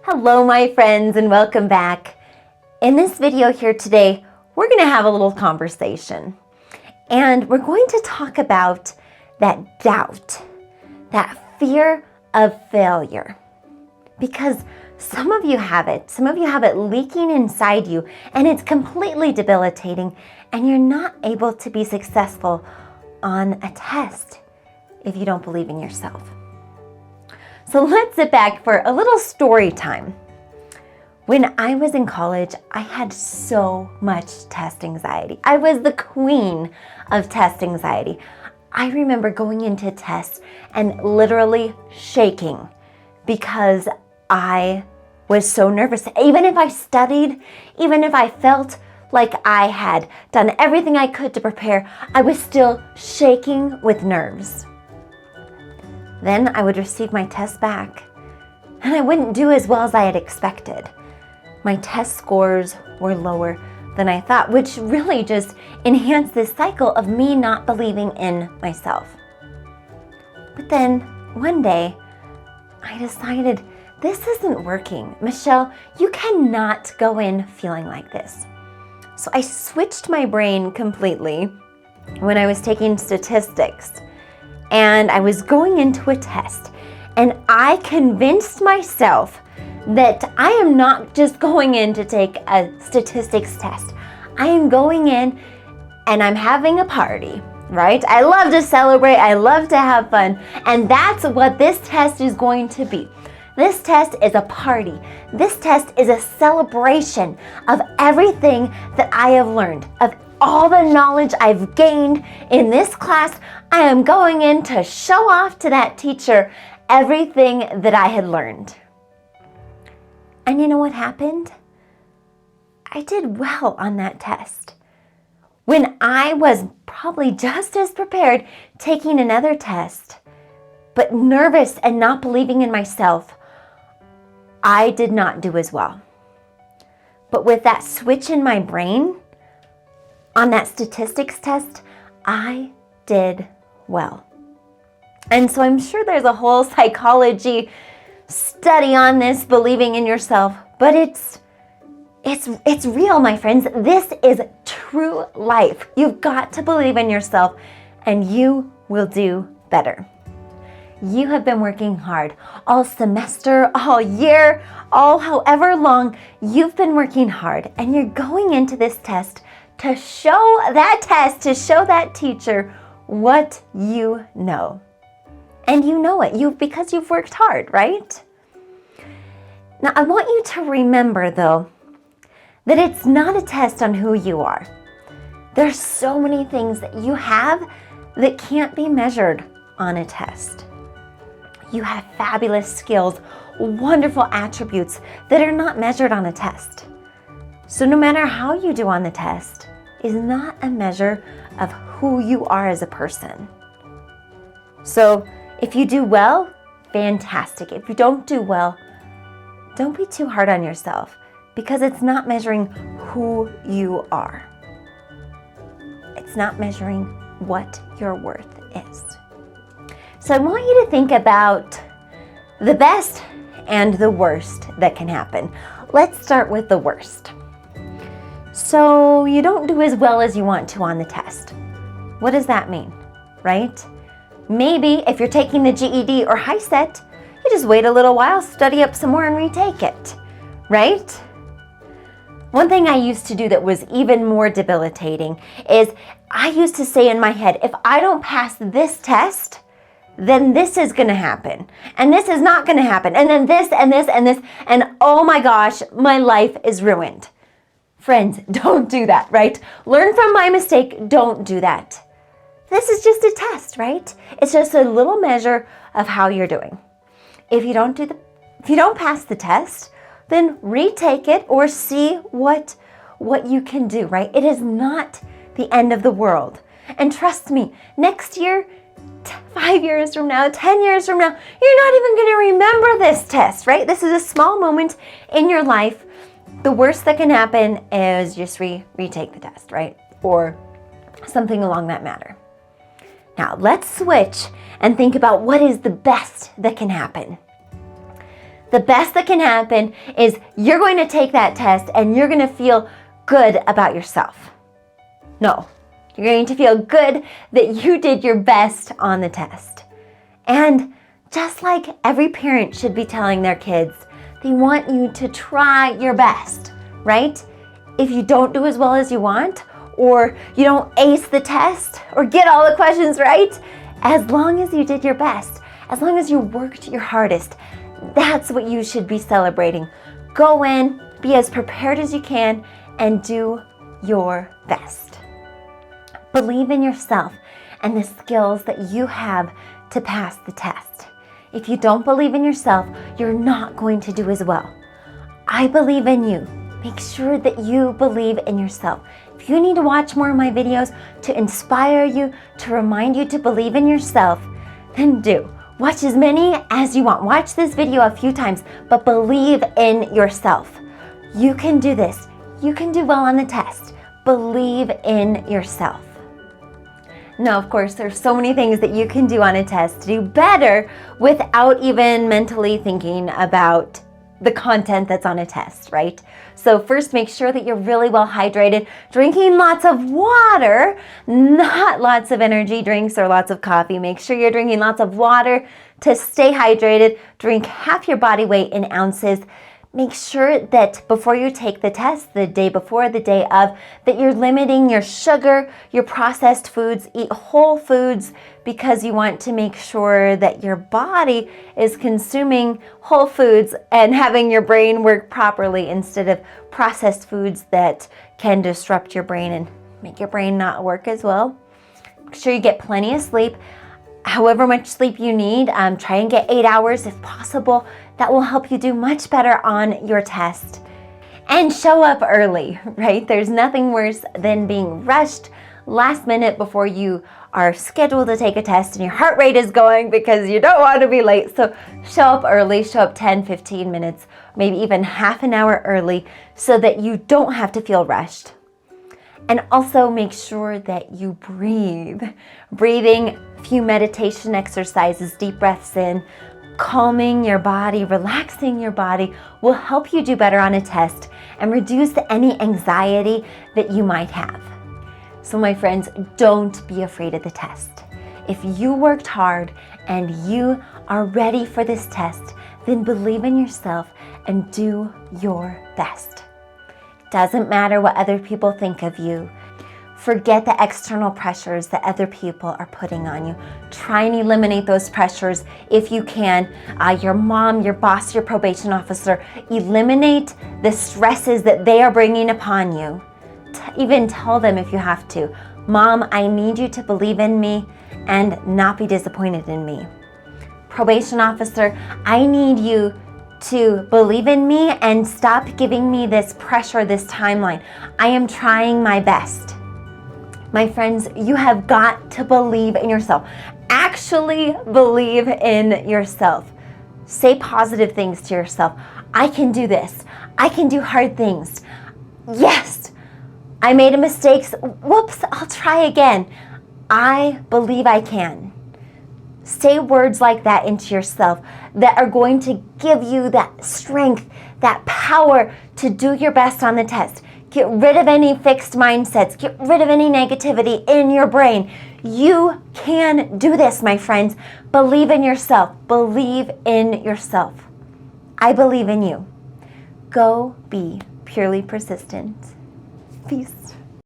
Hello my friends and welcome back. In this video here today, we're going to have a little conversation and we're going to talk about that doubt, that fear of failure. Because some of you have it leaking inside you and it's completely debilitating and you're not able to be successful on a test if you don't believe in yourself. So let's sit back for a little story time. When I was in college, I had so much test anxiety. I was the queen of test anxiety. I remember going into tests and literally shaking because I was so nervous. Even if I studied, even if I felt like I had done everything I could to prepare, I was still shaking with nerves. Then I would receive my test back, and I wouldn't do as well as I had expected. My test scores were lower than I thought, which really just enhanced this cycle of me not believing in myself. But then one day, I decided this isn't working. Michelle, you cannot go in feeling like this. So I switched my brain completely when I was taking statistics. And I was going into a test and I convinced myself that I am not just going in to take a statistics test. I am going in and I'm having a party, right? I love to celebrate, I love to have fun, and that's what this test is going to be. This test is a party. This test is a celebration of everything that I have learned, of all the knowledge I've gained in this class. I am going in to show off to that teacher everything that I had learned. And you know what happened? I did well on that test. When I was probably just as prepared taking another test, but nervous and not believing in myself, I did not do as well. But with that switch in my brain, on that statistics test, I did well. And so I'm sure there's a whole psychology study on this, believing in yourself, but it's real, my friends. This is true life. You've got to believe in yourself and you will do better. You have been working hard all semester, all year, all however long. You've been working hard and you're going into this test to show that teacher what you know. And you know it because you've worked hard, right? Now, I want you to remember, though, that it's not a test on who you are. There's so many things that you have that can't be measured on a test. You have fabulous skills, wonderful attributes that are not measured on a test. So no matter how you do on the test is not a measure of who you are as a person. So if you do well, fantastic. If you don't do well, don't be too hard on yourself because it's not measuring who you are. It's not measuring what your worth is. So I want you to think about the best and the worst that can happen. Let's start with the worst. So you don't do as well as you want to on the test. What does that mean, right? Maybe if you're taking the GED or HiSET, you just wait a little while, study up some more and retake it, right? One thing I used to do that was even more debilitating is I used to say in my head, if I don't pass this test, then this is going to happen, and this is not going to happen, and then this, and this, and this, and oh my gosh, my life is ruined. Friends, don't do that, right? Learn from my mistake, don't do that. This is just a test, right? It's just a little measure of how you're doing. If you don't pass the test, then retake it or see what you can do, right? It is not the end of the world. And trust me, next year, 5 years from now, 10 years from now, you're not even going to remember this test, right? This is a small moment in your life. The worst that can happen is just retake the test, right? Or something along that matter. Now let's switch and think about what is the best that can happen. The best that can happen is you're going to take that test and you're going to feel good about yourself. No, you're going to feel good that you did your best on the test. And just like every parent should be telling their kids, they want you to try your best, right? If you don't do as well as you want, or you don't ace the test, or get all the questions right, as long as you did your best, as long as you worked your hardest, that's what you should be celebrating. Go in, be as prepared as you can, and do your best. Believe in yourself and the skills that you have to pass the test. If you don't believe in yourself, you're not going to do as well. I believe in you. Make sure that you believe in yourself. If you need to watch more of my videos to inspire you, to remind you to believe in yourself, then do. Watch as many as you want. Watch this video a few times, but believe in yourself. You can do this. You can do well on the test. Believe in yourself. Now, of course, there's so many things that you can do on a test to do better without even mentally thinking about the content that's on a test, right? So first, make sure that you're really well hydrated, drinking lots of water, not lots of energy drinks or lots of coffee. Make sure you're drinking lots of water to stay hydrated. Drink half your body weight in ounces. Make sure that before you take the test, the day before, the day of, that you're limiting your sugar, your processed foods, eat whole foods, because you want to make sure that your body is consuming whole foods and having your brain work properly instead of processed foods that can disrupt your brain and make your brain not work as well. Make sure you get plenty of sleep. However much sleep you need, try and get 8 hours if possible. That will help you do much better on your test. And show up early, right? There's nothing worse than being rushed last minute before you are scheduled to take a test and your heart rate is going because you don't want to be late. So show up early, show up 10, 15 minutes, maybe even half an hour early so that you don't have to feel rushed. And also make sure that you breathe. Breathing, a few meditation exercises, deep breaths in, calming your body, relaxing your body will help you do better on a test and reduce any anxiety that you might have. So my friends, don't be afraid of the test. If you worked hard and you are ready for this test, then believe in yourself and do your best. Doesn't matter what other people think of you. Forget the external pressures that other people are putting on you. Try and eliminate those pressures if you can. Your mom, your boss, your probation officer, eliminate the stresses that they are bringing upon you. Even tell them if you have to, Mom, I need you to believe in me and not be disappointed in me. Probation officer, I need you to believe in me and stop giving me this pressure, this timeline. I am trying my best. My friends, you have got to believe in yourself. Actually believe in yourself. Say positive things to yourself. I can do this. I can do hard things. Yes, I made a mistake. Whoops, I'll try again. I believe I can. Say words like that into yourself that are going to give you that strength, that power to do your best on the test. Get rid of any fixed mindsets. Get rid of any negativity in your brain. You can do this, my friends. Believe in yourself. Believe in yourself. I believe in you. Go be purely persistent. Peace.